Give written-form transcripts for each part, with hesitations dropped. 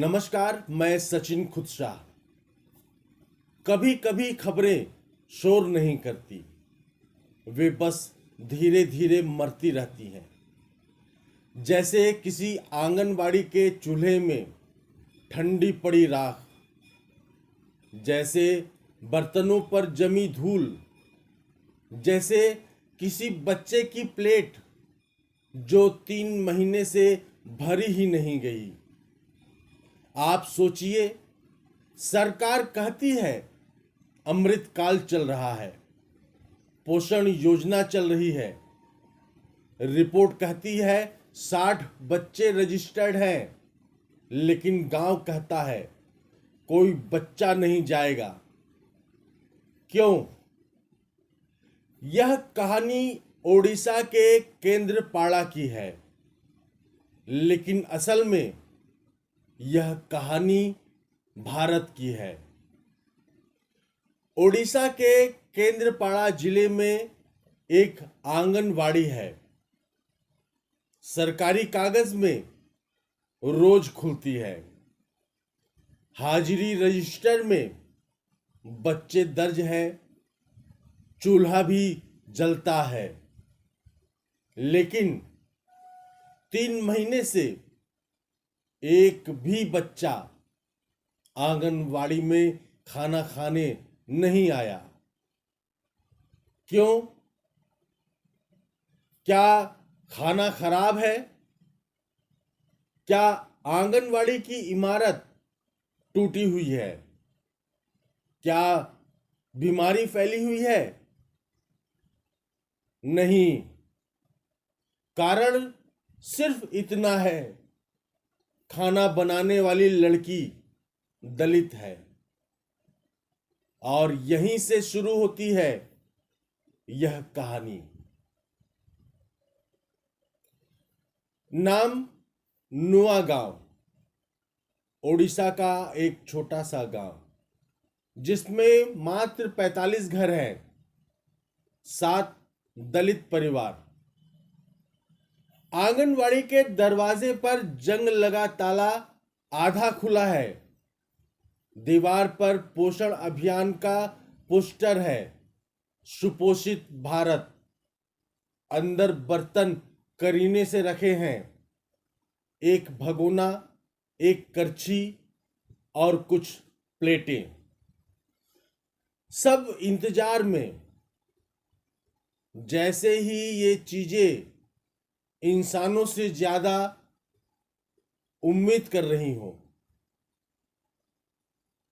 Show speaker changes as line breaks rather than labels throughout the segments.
नमस्कार, मैं सचिन खुदशाह। कभी कभी खबरें शोर नहीं करती, वे बस धीरे धीरे मरती रहती हैं। जैसे किसी आंगनबाड़ी के चूल्हे में ठंडी पड़ी राख, जैसे बर्तनों पर जमी धूल, जैसे किसी बच्चे की प्लेट जो 3 महीने से भरी ही नहीं गई। आप सोचिए, सरकार कहती है अमृत काल चल रहा है, पोषण योजना चल रही है, रिपोर्ट कहती है 60 बच्चे रजिस्टर्ड हैं, लेकिन गांव कहता है कोई बच्चा नहीं जाएगा। क्यों? यह कहानी ओडिशा के केंद्रपाड़ा की है, लेकिन असल में यह कहानी भारत की है। ओडिशा के केंद्रपाड़ा जिले में एक आंगनवाड़ी है। सरकारी कागज में रोज खुलती है, हाजिरी रजिस्टर में बच्चे दर्ज है, चूल्हा भी जलता है, लेकिन 3 महीने से एक भी बच्चा आंगनवाड़ी में खाना खाने नहीं आया। क्यों? क्या खाना खराब है? क्या आंगनवाड़ी की इमारत टूटी हुई है? क्या बीमारी फैली हुई है? नहीं, कारण सिर्फ इतना है, खाना बनाने वाली लड़की दलित है। और यहीं से शुरू होती है यह कहानी। नाम नुआगांव, ओडिशा का एक छोटा सा गांव, जिसमें मात्र 45 घर हैं, 7 दलित परिवार। आंगनवाड़ी के दरवाजे पर जंग लगा ताला आधा खुला है। दीवार पर पोषण अभियान का पोस्टर है, सुपोषित भारत। अंदर बर्तन करीने से रखे हैं, एक भगोना, एक करछी और कुछ प्लेटें। सब इंतजार में, जैसे ही ये चीजें इंसानों से ज्यादा उम्मीद कर रही हो।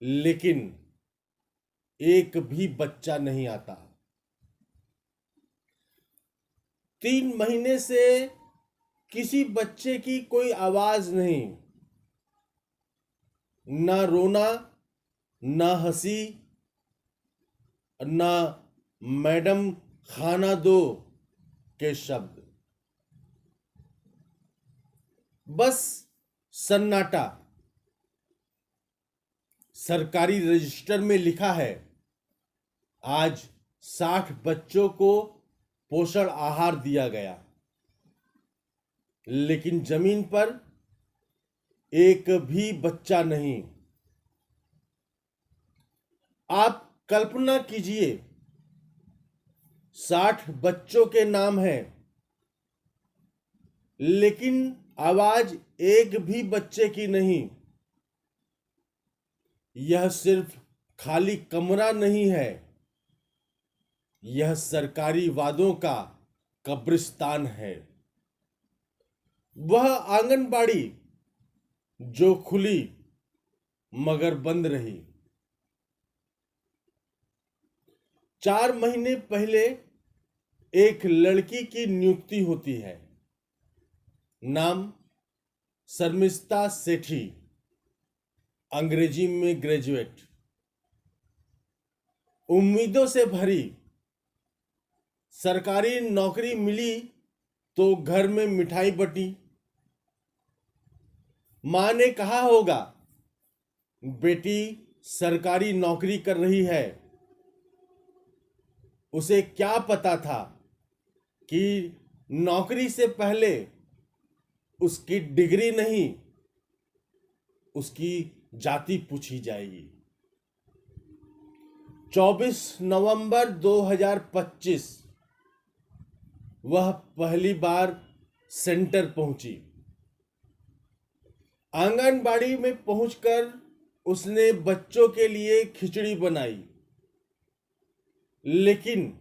लेकिन एक भी बच्चा नहीं आता। 3 महीने से किसी बच्चे की कोई आवाज नहीं, ना रोना, ना हंसी, ना मैडम खाना दो के शब्द, बस सन्नाटा। सरकारी रजिस्टर में लिखा है आज 60 बच्चों को पोषण आहार दिया गया, लेकिन जमीन पर एक भी बच्चा नहीं। आप कल्पना कीजिए, 60 बच्चों के नाम हैं, लेकिन आवाज एक भी बच्चे की नहीं। यह सिर्फ खाली कमरा नहीं है, यह सरकारी वादों का कब्रिस्तान है। वह आंगनबाड़ी जो खुली मगर बंद रही। 4 महीने पहले एक लड़की की नियुक्ति होती है, नाम शर्मिष्ठा सेठी, अंग्रेजी में ग्रेजुएट। उम्मीदों से भरी। सरकारी नौकरी मिली तो घर में मिठाई बटी। मां ने कहा होगा, बेटी सरकारी नौकरी कर रही है। उसे क्या पता था कि नौकरी से पहले उसकी डिग्री नहीं, उसकी जाति पूछी जाएगी। 24 नवंबर 2025 वह पहली बार सेंटर पहुंची। आंगनबाड़ी में पहुंचकर उसने बच्चों के लिए खिचड़ी बनाई, लेकिन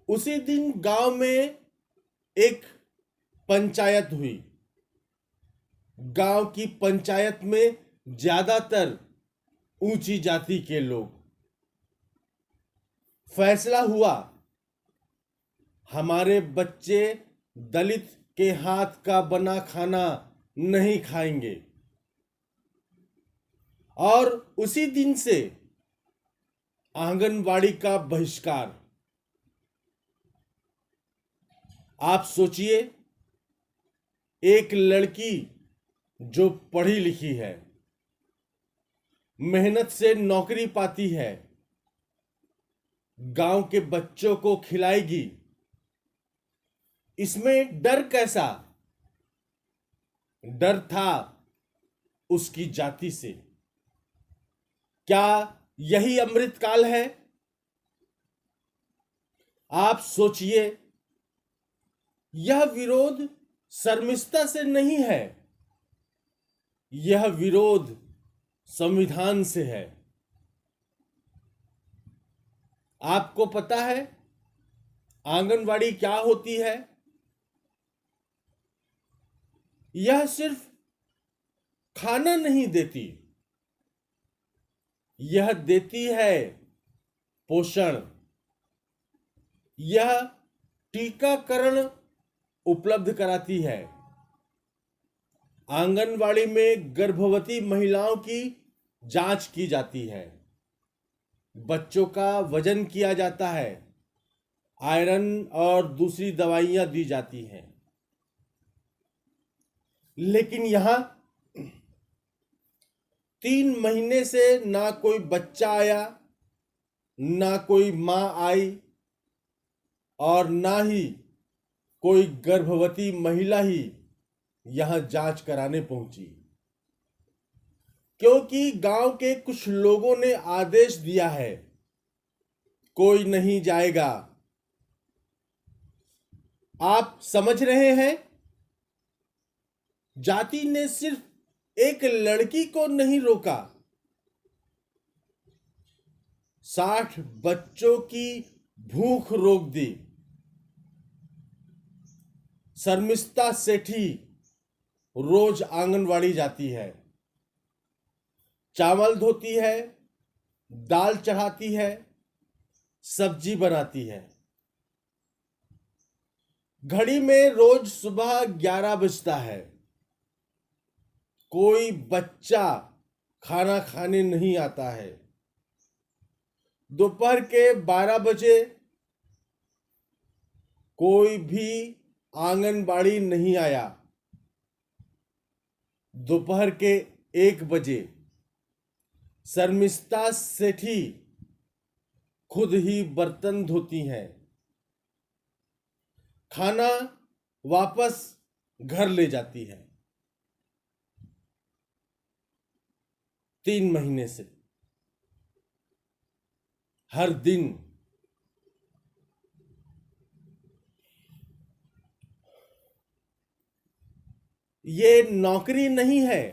उसी दिन गांव में एक पंचायत हुई। गांव की पंचायत में ज्यादातर ऊंची जाति के लोग। फैसला हुआ, हमारे बच्चे दलित के हाथ का बना खाना नहीं खाएंगे। और उसी दिन से आंगनबाड़ी का बहिष्कार। आप सोचिए, एक लड़की जो पढ़ी लिखी है, मेहनत से नौकरी पाती है, गांव के बच्चों को खिलाएगी, इसमें डर कैसा? डर था उसकी जाति से। क्या यही अमृतकाल है? आप सोचिए, यह विरोध शर्मिष्ठता से नहीं है, यह विरोध संविधान से है। आपको पता है आंगनवाड़ी क्या होती है? यह सिर्फ खाना नहीं देती, यह देती है पोषण। यह टीकाकरण उपलब्ध कराती है। आंगनवाड़ी में गर्भवती महिलाओं की जांच की जाती है, बच्चों का वजन किया जाता है, आयरन और दूसरी दवाइयां दी जाती हैं। लेकिन यहां 3 महीने से ना कोई बच्चा आया, ना कोई मां आई, और ना ही कोई गर्भवती महिला ही यहां जांच कराने पहुंची, क्योंकि गांव के कुछ लोगों ने आदेश दिया है, कोई नहीं जाएगा। आप समझ रहे हैं, जाति ने सिर्फ एक लड़की को नहीं रोका, 60 बच्चों की भूख रोक दी। शर्मिष्ठा सेठी रोज आंगनवाड़ी जाती है, चावल धोती है, दाल चढ़ाती है, सब्जी बनाती है। घड़ी में रोज सुबह 11 बजता है, कोई बच्चा खाना खाने नहीं आता है। दोपहर के 12 बजे कोई भी आंगनबाड़ी नहीं आया। दोपहर के 1 बजे शर्मिष्ठा सेठी खुद ही बर्तन धोती हैं, खाना वापस घर ले जाती है। 3 महीने से हर दिन। ये नौकरी नहीं है,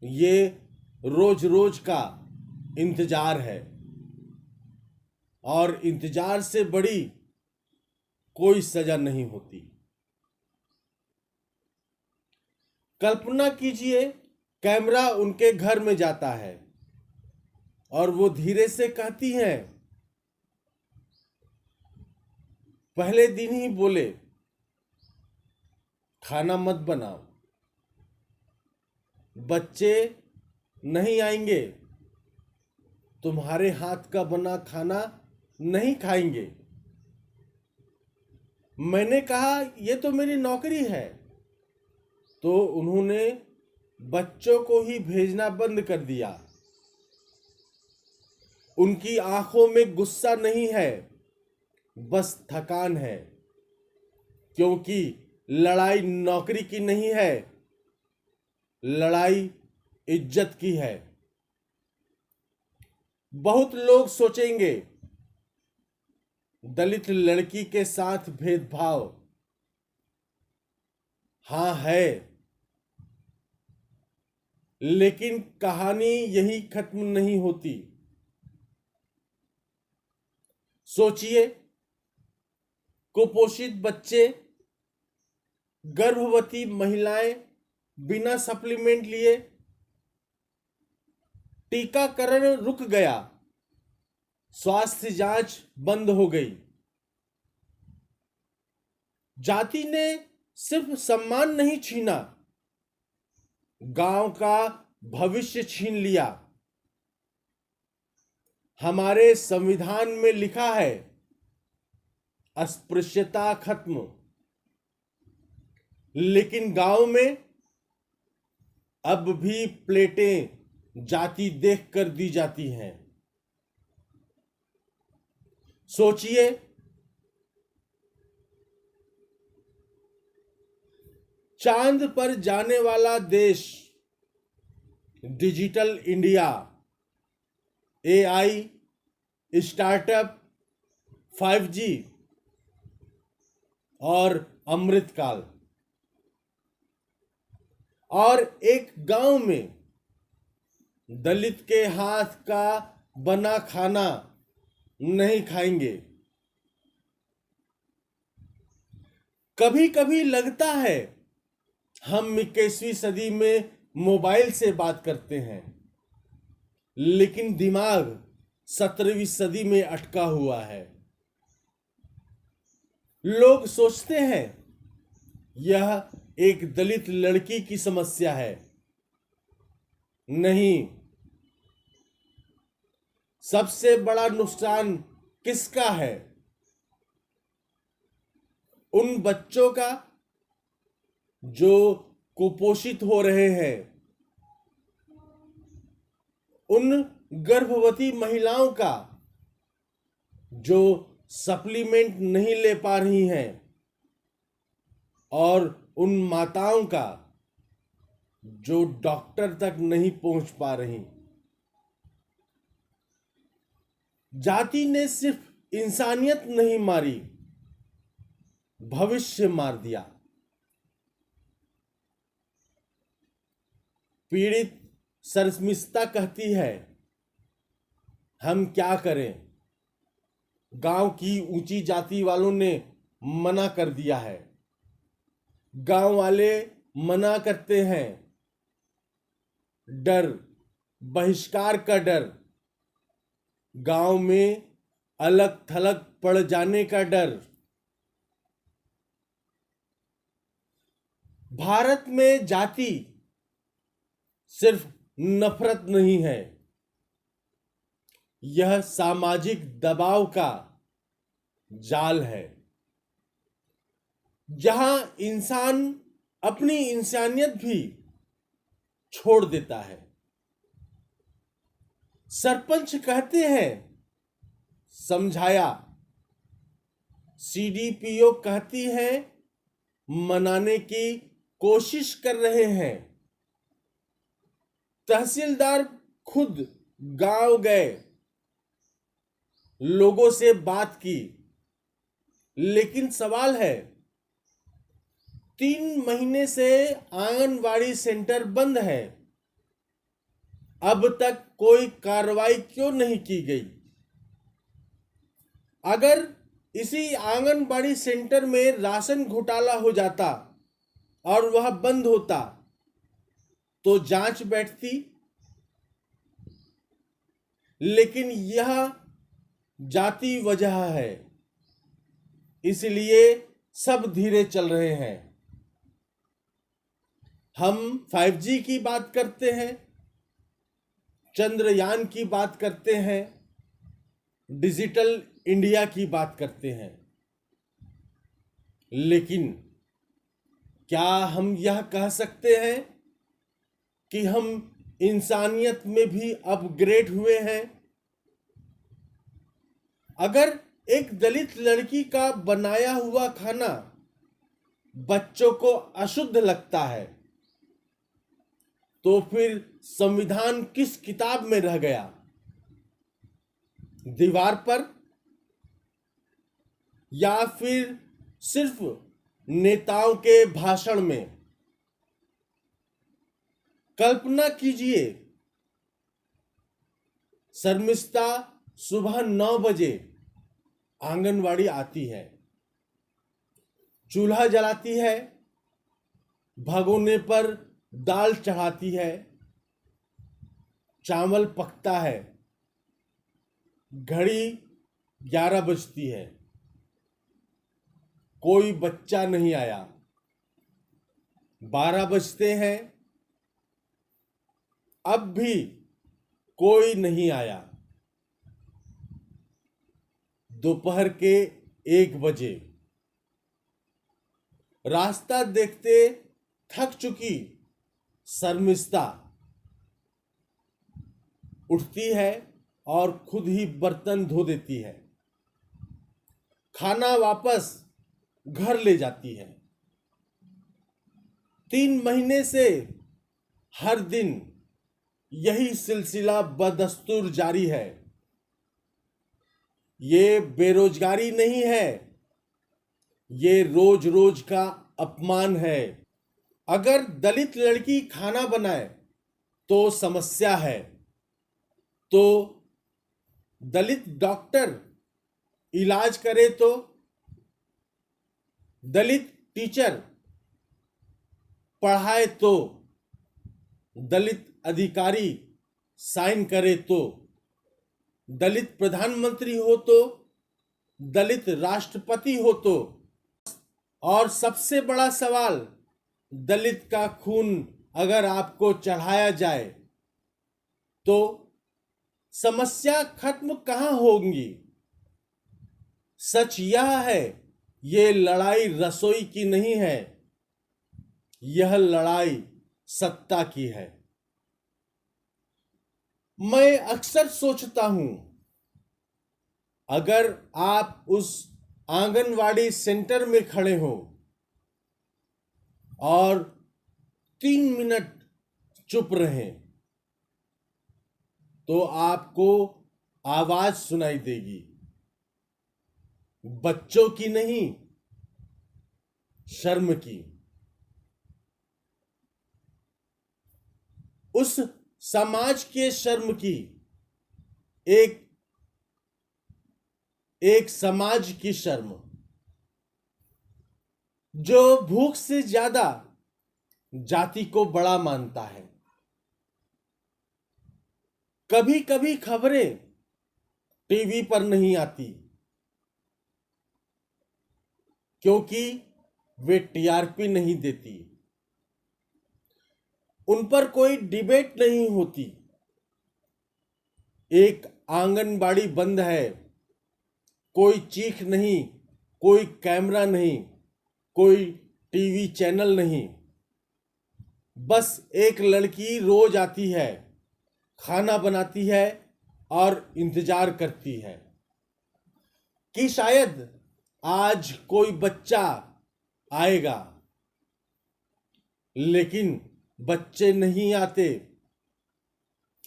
ये रोज रोज का इंतजार है, और इंतजार से बड़ी कोई सजा नहीं होती। कल्पना कीजिए, कैमरा उनके घर में जाता है और वो धीरे से कहती हैं, पहले दिन ही बोले खाना मत बनाओ, बच्चे नहीं आएंगे, तुम्हारे हाथ का बना खाना नहीं खाएंगे। मैंने कहा ये तो मेरी नौकरी है, तो उन्होंने बच्चों को ही भेजना बंद कर दिया। उनकी आंखों में गुस्सा नहीं है, बस थकान है, क्योंकि लड़ाई नौकरी की नहीं है, लड़ाई इज्जत की है। बहुत लोग सोचेंगे दलित लड़की के साथ भेदभाव। हाँ है, लेकिन कहानी यही खत्म नहीं होती। सोचिए, कुपोषित बच्चे, गर्भवती महिलाएं बिना सप्लीमेंट लिए, टीकाकरण रुक गया, स्वास्थ्य जांच बंद हो गई। जाति ने सिर्फ सम्मान नहीं छीना, गांव का भविष्य छीन लिया। हमारे संविधान में लिखा है अस्पृश्यता खत्म, लेकिन गांव में अब भी प्लेटें जाति देखकर दी जाती हैं। सोचिए, चांद पर जाने वाला देश, digital India, AI, startup, 5G और अमृतकाल, और एक गांव में दलित के हाथ का बना खाना नहीं खाएंगे। कभी कभी लगता है हम 21वीं सदी में मोबाइल से बात करते हैं, लेकिन दिमाग 17वीं सदी में अटका हुआ है। लोग सोचते हैं यह एक दलित लड़की की समस्या है। नहीं, सबसे बड़ा नुकसान किसका है? उन बच्चों का जो कुपोषित हो रहे हैं, उन गर्भवती महिलाओं का जो सप्लीमेंट नहीं ले पा रही हैं, और उन माताओं का जो डॉक्टर तक नहीं पहुंच पा रही। जाति ने सिर्फ इंसानियत नहीं मारी, भविष्य मार दिया। पीड़ित शर्मिष्ठा कहती है, हम क्या करें? गांव की ऊंची जाति वालों ने मना कर दिया है। गांव वाले मना करते हैं। डर, बहिष्कार का डर, गांव में अलग थलग पड़ जाने का डर। भारत में जाति सिर्फ नफरत नहीं है, यह सामाजिक दबाव का जाल है, जहां इंसान अपनी इंसानियत भी छोड़ देता है। सरपंच कहते हैं समझाया, सीडीपीओ कहती है मनाने की कोशिश कर रहे हैं, तहसीलदार खुद गांव गए, लोगों से बात की। लेकिन सवाल है, 3 महीने से आंगनवाड़ी सेंटर बंद है, अब तक कोई कार्रवाई क्यों नहीं की गई? अगर इसी आंगनबाड़ी सेंटर में राशन घोटाला हो जाता और वह बंद होता तो जांच बैठती, लेकिन यह जाति वजह है, इसलिए सब धीरे चल रहे हैं। हम 5G की बात करते हैं, चंद्रयान की बात करते हैं, डिजिटल इंडिया की बात करते हैं, लेकिन क्या हम यह कह सकते हैं कि हम इंसानियत में भी अपग्रेड हुए हैं? अगर एक दलित लड़की का बनाया हुआ खाना बच्चों को अशुद्ध लगता है, तो फिर संविधान किस किताब में रह गया? दीवार पर? या फिर सिर्फ नेताओं के भाषण में? कल्पना कीजिए, शर्मिष्ठा सुबह 9 बजे आंगनवाड़ी आती है, चूल्हा जलाती है, भगोने पर दाल चढ़ाती है, चावल पकता है, घड़ी 11 बजती है, कोई बच्चा नहीं आया, 12 बजते हैं, अब भी कोई नहीं आया, दोपहर के 1 बजे रास्ता देखते थक चुकी शर्मिष्ठा उठती है और खुद ही बर्तन धो देती है, खाना वापस घर ले जाती है। 3 महीने से हर दिन यही सिलसिला बदस्तूर जारी है। ये बेरोजगारी नहीं है, ये रोज रोज का अपमान है। अगर दलित लड़की खाना बनाए तो समस्या है, तो दलित डॉक्टर इलाज करे तो, दलित टीचर पढ़ाए तो, दलित अधिकारी साइन करे तो, दलित प्रधानमंत्री हो तो, दलित राष्ट्रपति हो तो, और सबसे बड़ा सवाल, दलित का खून अगर आपको चढ़ाया जाए तो समस्या खत्म कहां होंगी? सच यह है, ये लड़ाई रसोई की नहीं है, यह लड़ाई सत्ता की है। मैं अक्सर सोचता हूं, अगर आप उस आंगनवाड़ी सेंटर में खड़े हो और 3 मिनट चुप रहें तो आपको आवाज सुनाई देगी, बच्चों की नहीं, शर्म की। उस समाज के शर्म की, एक समाज की शर्म जो भूख से ज्यादा जाति को बड़ा मानता है। कभी कभी खबरें टीवी पर नहीं आती क्योंकि वे टीआरपी नहीं देती, उन पर कोई डिबेट नहीं होती। एक आंगनबाड़ी बंद है, कोई चीख नहीं, कोई कैमरा नहीं, कोई टीवी चैनल नहीं, बस एक लड़की रोज आती है, खाना बनाती है और इंतजार करती है कि शायद आज कोई बच्चा आएगा। लेकिन बच्चे नहीं आते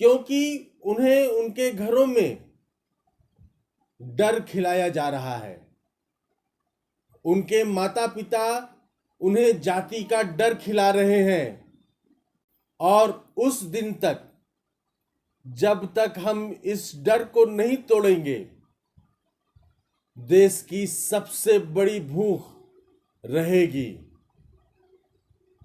क्योंकि उन्हें उनके घरों में डर खिलाया जा रहा है। उनके माता पिता उन्हें जाति का डर खिला रहे हैं, और उस दिन तक, जब तक हम इस डर को नहीं तोड़ेंगे, देश की सबसे बड़ी भूख रहेगी,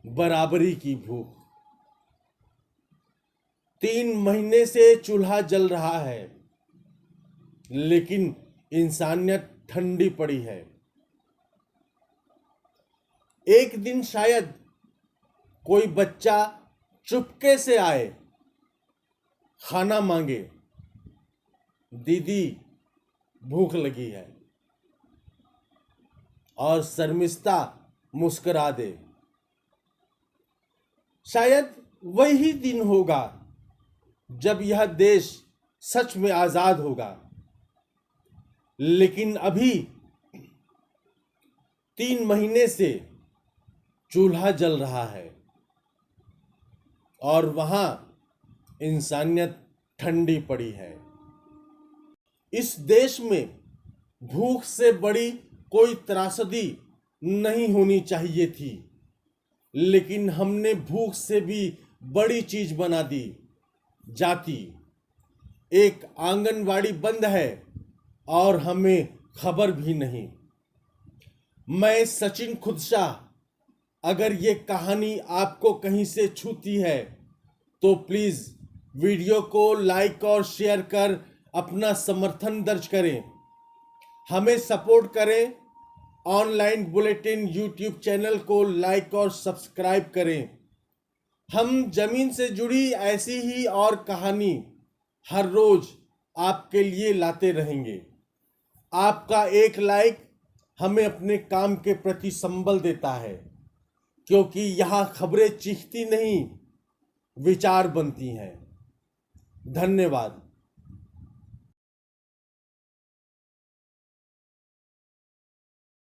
बराबरी की भूख। 3 महीने से चूल्हा जल रहा है, लेकिन इंसानियत ठंडी पड़ी है। एक दिन शायद कोई बच्चा चुपके से आए, खाना मांगे, दीदी भूख लगी है, और शर्मिष्ठा मुस्कुरा दे। शायद वही दिन होगा जब यह देश सच में आजाद होगा। लेकिन अभी 3 महीने से चूल्हा जल रहा है और वहां इंसानियत ठंडी पड़ी है। इस देश में भूख से बड़ी कोई त्रासदी नहीं होनी चाहिए थी, लेकिन हमने भूख से भी बड़ी चीज बना दी, जाति। एक आंगनवाड़ी बंद है और हमें खबर भी नहीं। मैं सचिन खुदशाह, अगर ये कहानी आपको कहीं से छूती है तो प्लीज वीडियो को लाइक और शेयर कर अपना समर्थन दर्ज करें, हमें सपोर्ट करें। ऑनलाइन बुलेटिन यूट्यूब चैनल को लाइक और सब्सक्राइब करें। हम जमीन से जुड़ी ऐसी ही और कहानी हर रोज आपके लिए लाते रहेंगे। आपका एक लाइक हमें अपने काम के प्रति संबल देता है, क्योंकि यहाँ खबरें चीखती नहीं, विचार बनती हैं। धन्यवाद।